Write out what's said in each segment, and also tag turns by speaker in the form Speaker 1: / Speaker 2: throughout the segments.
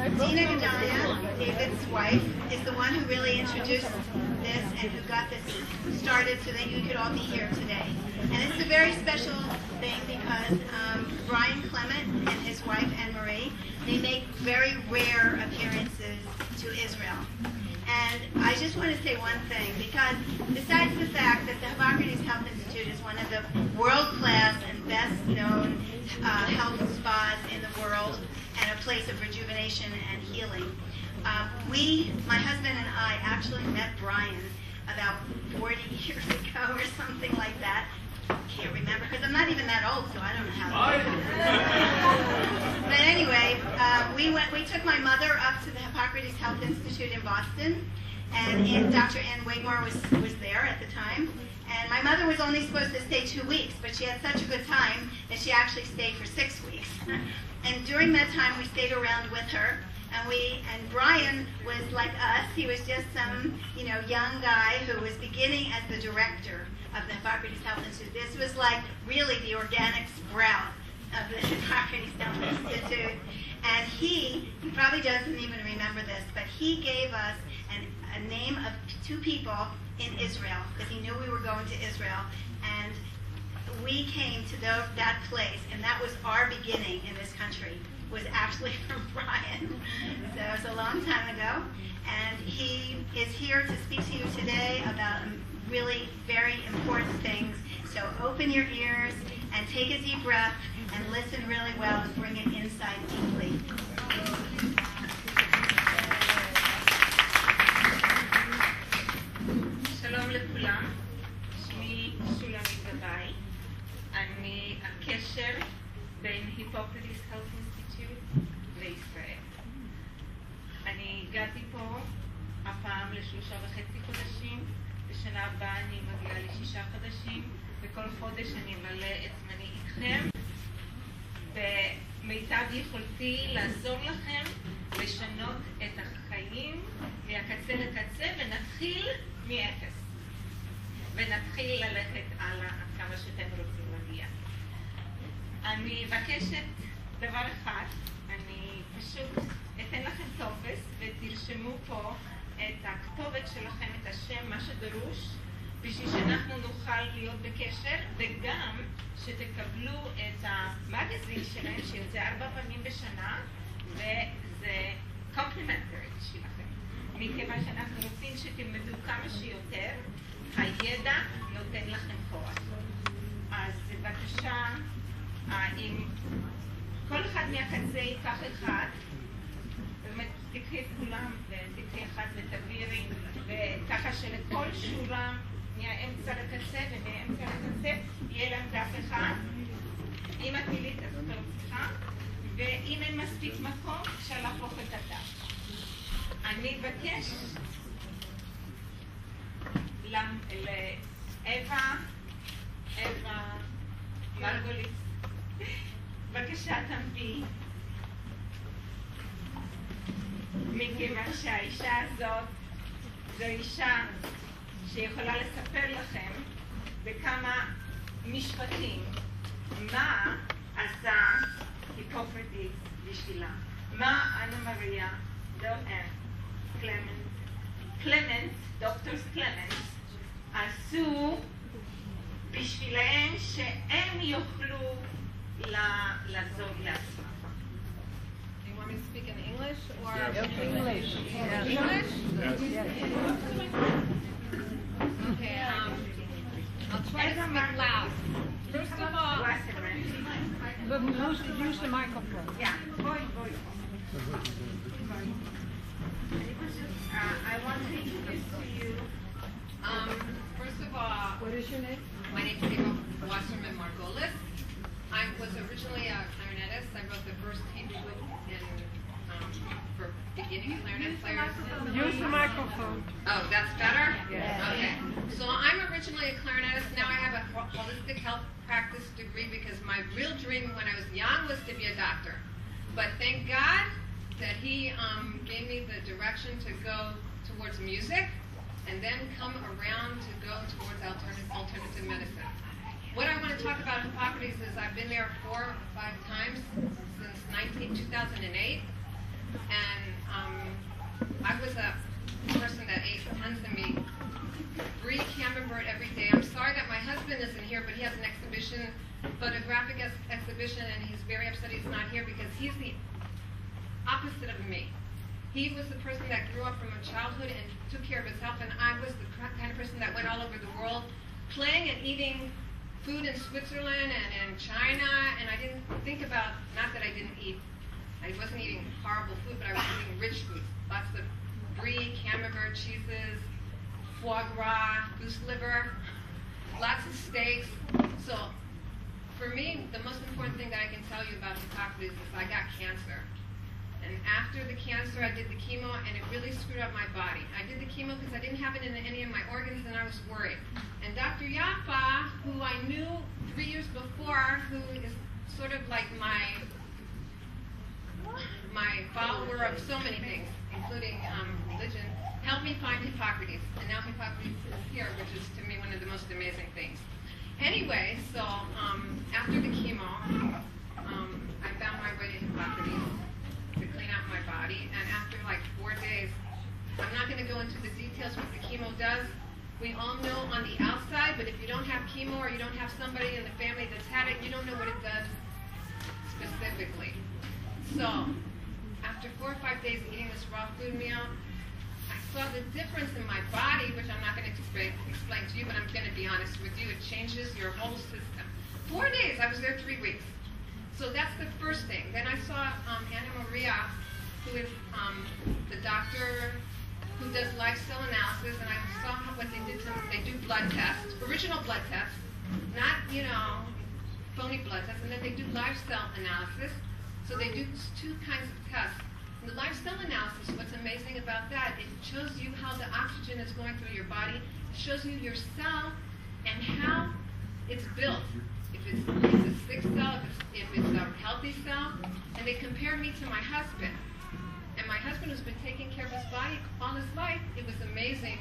Speaker 1: Dina Guedalia, David's wife, is the one who really introduced this and who got this started so that you could all be here today. And it's a very special thing because Brian Clement and his wife Anne-Marie, they make very rare appearances to Israel. And I just want to say one thing, because besides the fact that the Hippocrates Health Institute is one of the world-class and best-known health spas in the world and a place of rejuvenation and healing, my husband and I actually met Brian about 40 years ago or something like that. Can't remember because I'm not even that old, so I don't know how. But anyway, we took my mother up to the Hippocrates Health Institute in Boston, and Dr. Ann Wigmore was there at the time. And my mother was only supposed to stay 2 weeks, but she had such a good time that she actually stayed for 6 weeks. And during that time, we stayed around with her. And Brian was like us. He was just some, young guy who was beginning as the director of the Hippocrates Health Institute. This was like really the organic sprout of the Hippocrates Health Institute. And he probably doesn't even remember this, but he gave us a name of 2 people in Israel because he knew we were going to Israel. And we came to that place, and that was our beginning in this country. Was actually from Brian. So it was a long time ago. And he is here to speak to you today about really very important things. So open your ears and take a deep breath and listen really well and bring it inside deeply.
Speaker 2: שלום לכולם. שמי שולמית גבאי. אני הקשר בין היפוקרטיס Health Institute לישראל. אני הגעתי פה הפעם ל3.5 חודשים, בשנה הבאה אני מגיעה ל6 חודשים, וכל חודש אני מלא את זמני איתכם, במיטב יכולתי לעזור לכם לשנות את החיים מהקצה לקצה, ונתחיל מאפס. ונתחיל ללכת הלאה עד כמה שאתם רוצים להגיע. אני מבקשת דבר אחד, אני פשוט אתן לכם טופס ותרשמו פה את הכתובת שלכם, את השם, מה שדרוש, בשביל שאנחנו נוכל להיות בקשר, וגם שתקבלו את המגזין שלהם שיוצא 4 פעמים בשנה, וזה complimentary שלכם. מכיוון שאנחנו רוצים שתלמדו כמה שיותר, הידע נותן לכם כוח. אז בבקשה, אם כל אחד מהקצה ייקח אחד, באמת תקחי את כולם ותקחי אחד ותעבירי, וככה שלכל שורה מהאמצע לקצה ומהאמצע לקצה יהיה להם דף אחד. אם את מילאת אז את צריכה, ואם אין מספיק מקום אפשר להפוך את הדף. אני אבקש לאווה מרגוליס, בבקשה תמפי, מכיוון שהאישה הזאת זו אישה שיכולה לספר לכם בכמה משפטים מה עשה היפוקרטיס בשבילה, מה אנה מריה, קלמנט, דוקטור קלמנט, עשו בשבילהם שהם יוכלו לעזור לעצמם.
Speaker 3: You want me to speak in English or
Speaker 4: English?
Speaker 3: Yeah. English?
Speaker 4: Yes.
Speaker 3: Okay, I'll try to speak loud. First of all, use the microphone.
Speaker 1: Yeah, I want to introduce to you.
Speaker 3: First of all,
Speaker 4: What is your name?
Speaker 3: my name is Eva Wasserman Margolis. I was originally a clarinetist. I wrote the first handbook for beginning clarinet players.
Speaker 4: Use the microphone.
Speaker 3: Oh, that's better?
Speaker 4: Yes.
Speaker 3: Okay. So I'm originally a clarinetist. Now I have a holistic health practice degree because my real dream when I was young was to be a doctor. But thank God that he gave me the direction to go towards music and then come around to go towards alternative medicine. What I want to talk about Hippocrates is I've been there 4 or 5 times since 2008, and photographic exhibition, and he's very upset he's not here because he's the opposite of me. He was the person that grew up from a childhood and took care of his health, and I was the kind of person that went all over the world playing and eating food in Switzerland and China, and I didn't think about, not that I didn't eat, I wasn't eating horrible food, but I was eating rich foods, lots of brie, camembert, cheeses, foie gras, goose liver, lots of steaks. So for me, the most important thing that I can tell you about Hippocrates is I got cancer. And after the cancer, I did the chemo, and it really screwed up my body. I did the chemo because I didn't have it in any of my organs, and I was worried. And Dr. Yaffa, who I knew 3 years before, who is sort of like my follower of so many things, including religion, helped me find Hippocrates. And now Hippocrates is here, which is, to me, one of the most amazing things. Anyway, so after the chemo, I found my way to Hippocrates to clean out my body, and after like 4 days, I'm not going to go into the details what the chemo does. We all know on the outside, but if you don't have chemo or you don't have somebody in the family that's had it, you don't know what it does specifically. So after 4 or 5 days eating this raw food meal, I saw the difference in my body, which I'm not going to explain to you, but I'm going to be honest with you. It changes your whole system. 4 days. I was there 3 weeks. So that's the first thing. Then I saw Anna Maria, who is the doctor who does live cell analysis, and I saw what they did to them. They do blood tests, original blood tests, not, phony blood tests, and then they do live cell analysis. So they do 2 kinds of tests. In the live cell analysis, what's amazing about that, it shows you how the oxygen is going through your body. It shows you your cell and how it's built. If it's a sick cell, if it's a healthy cell. And they compared me to my husband. And my husband, who's been taking care of his body all his life, it was amazing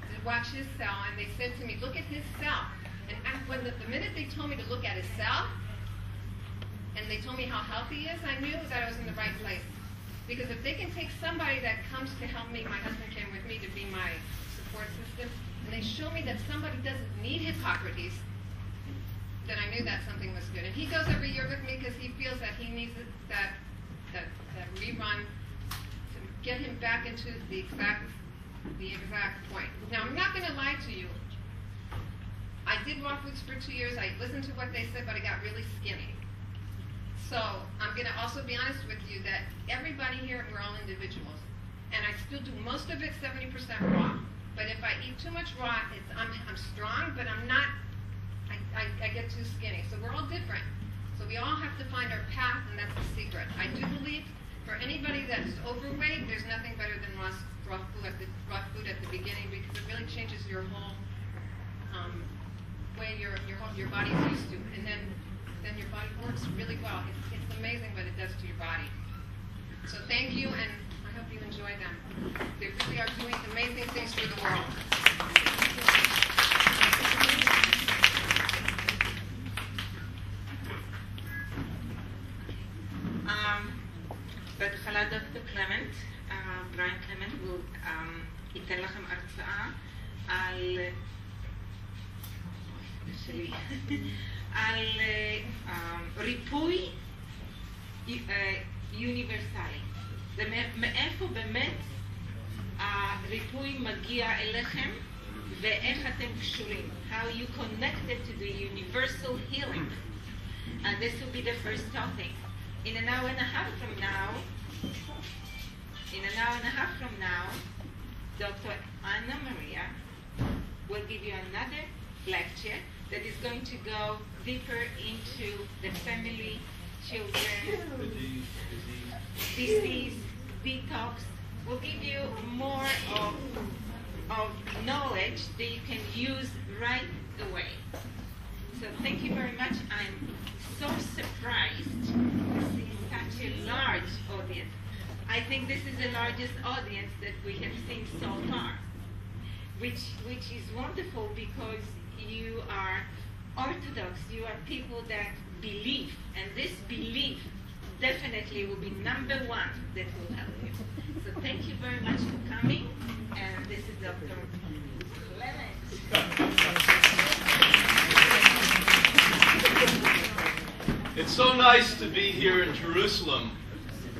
Speaker 3: to watch his cell. And they said to me, look at his cell. And when the minute they told me to look at his cell, and they told me how healthy he is, I knew that I was in the right place. Because if they can take somebody that comes to help me, my husband came with me to be my support system, and they show me that somebody doesn't need Hippocrates, then I knew that something was good. And he goes every year with me because he feels that he needs that rerun to get him back into the exact point. Now, I'm not going to lie to you. I did raw foods for 2 years. I listened to what they said, but I got really skinny. So I'm going to also be honest with you that everybody here, we're all individuals. And I still do most of it 70% raw. But if I eat too much raw, I'm strong, but I'm not, I get too skinny. So we're all different. So we all have to find our path, and that's the secret. I do believe for anybody that's overweight, there's nothing better than raw food at the beginning, because it really changes your whole way your body's used to. And then your body works really well. It's amazing what it does to your body. So thank you, and I hope you enjoy them. They really are doing amazing things for the world.
Speaker 2: בהתחלה דוקטור קלמנט, בריין קלמנט, הוא ייתן לכם הרצאה על ריפוי יוניברסלי. מאיפה באמת הריפוי מגיע אליכם ואיך אתם קשורים. How you connected to the universal healing. And this will be the first topic. In an hour and a half from now, Dr. Anna Maria will give you another lecture that is going to go deeper into the family, children, disease, detox. Will give you more of knowledge that you can use right away. So thank you very much. I'm so surprised to see such a large audience. I think this is the largest audience that we have seen so far, which is wonderful because you are Orthodox, you are people that believe, and this belief definitely will be number one that will help you. So thank you very much for coming, and this is Dr. Clement.
Speaker 5: so nice to be here in Jerusalem.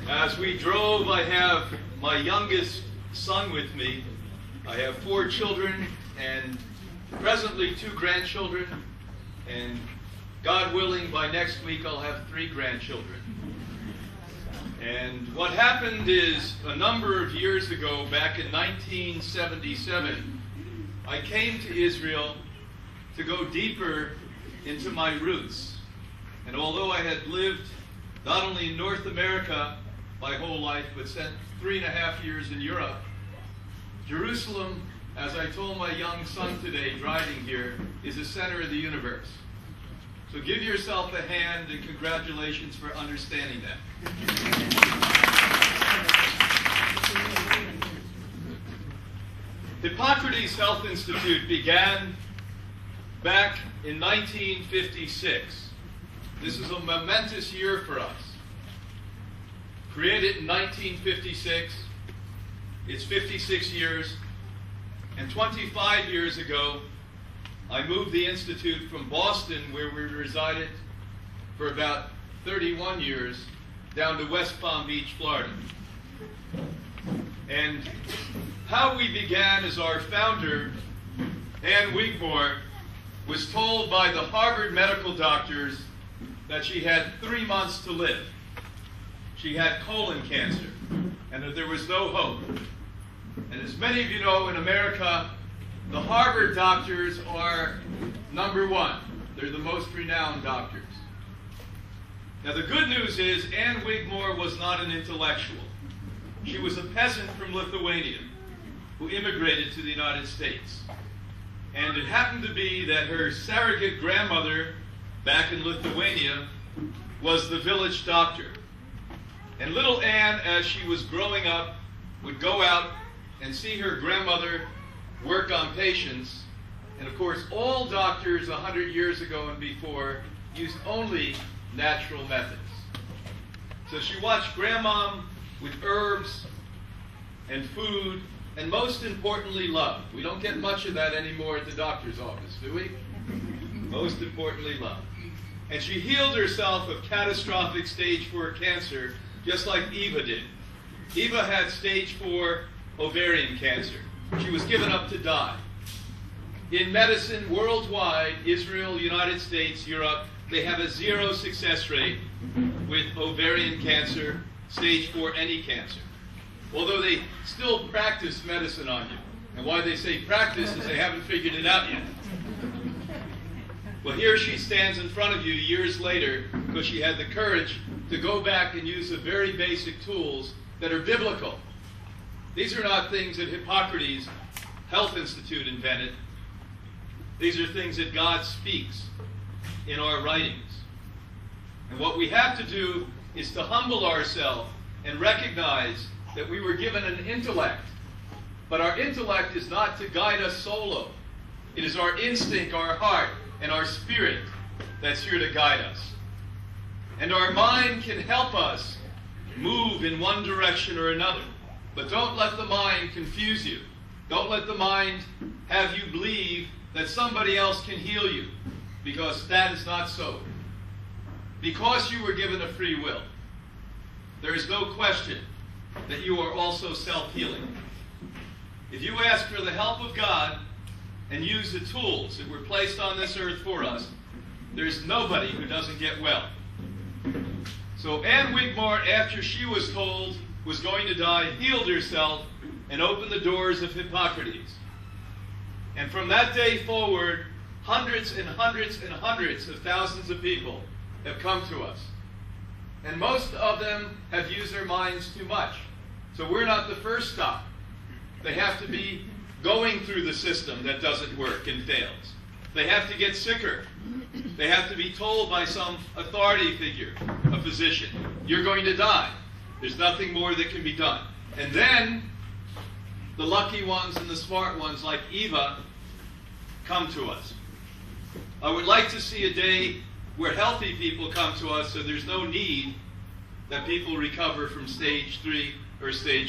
Speaker 5: As we drove, I have my youngest son with me. I have 4 children and presently 2 grandchildren. And God willing, by next week I'll have 3 grandchildren. And what happened is, a number of years ago, back in 1977, I came to Israel to go deeper into my roots. And although I had lived not only in North America my whole life, but spent 3.5 years in Europe, Jerusalem, as I told my young son today driving here, is the center of the universe. So give yourself a hand and congratulations for understanding that. Hippocrates Health Institute began back in 1956. This is a momentous year for us. Created in 1956, it's 56 years, and 25 years ago, I moved the Institute from Boston, where we resided for about 31 years, down to West Palm Beach, Florida. And how we began is our founder, Ann Wigmore, was told by the Harvard medical doctors that she had 3 months to live. She had colon cancer, and that there was no hope. And as many of you know, in America, the Harvard doctors are number 1. They're the most renowned doctors. Now the good news is Ann Wigmore was not an intellectual. She was a peasant from Lithuania who immigrated to the United States. And it happened to be that her surrogate grandmother back in Lithuania was the village doctor. And little Ann, as she was growing up, would go out and see her grandmother work on patients. And of course, all doctors 100 years ago and before used only natural methods. So she watched Grandmom with herbs and food, and most importantly, love. We don't get much of that anymore at the doctor's office, do we? Most importantly, love. And she healed herself of catastrophic stage 4 cancer, just like Eva did. Eva had stage 4 ovarian cancer. She was given up to die. In medicine worldwide, Israel, United States, Europe, they have a 0 success rate with ovarian cancer, stage 4 any cancer. Although they still practice medicine on you. And why they say practice is they haven't figured it out yet. Well, here she stands in front of you years later because she had the courage to go back and use the very basic tools that are biblical. These are not things that Hippocrates Health Institute invented. These are things that God speaks in our writings. And what we have to do is to humble ourselves and recognize that we were given an intellect. But our intellect is not to guide us solo. It is our instinct, our heart, and our spirit that's here to guide us. And our mind can help us move in one direction or another. But don't let the mind confuse you. Don't let the mind have you believe that somebody else can heal you, because that is not so. Because you were given a free will, there is no question that you are also self-healing. If you ask for the help of God and use the tools that were placed on this earth for us, there's nobody who doesn't get well. So Ann Wigmore, after she was told was going to die, healed herself and opened the doors of Hippocrates. And from that day forward, hundreds and hundreds and hundreds of thousands of people have come to us. And most of them have used their minds too much. So we're not the first stop. They have to be going through the system that doesn't work and fails. They have to get sicker. They have to be told by some authority figure, a physician, you're going to die. There's nothing more that can be done. And then the lucky ones and the smart ones like Eva come to us. I would like to see a day where healthy people come to us so there's no need that people recover from stage 3 or stage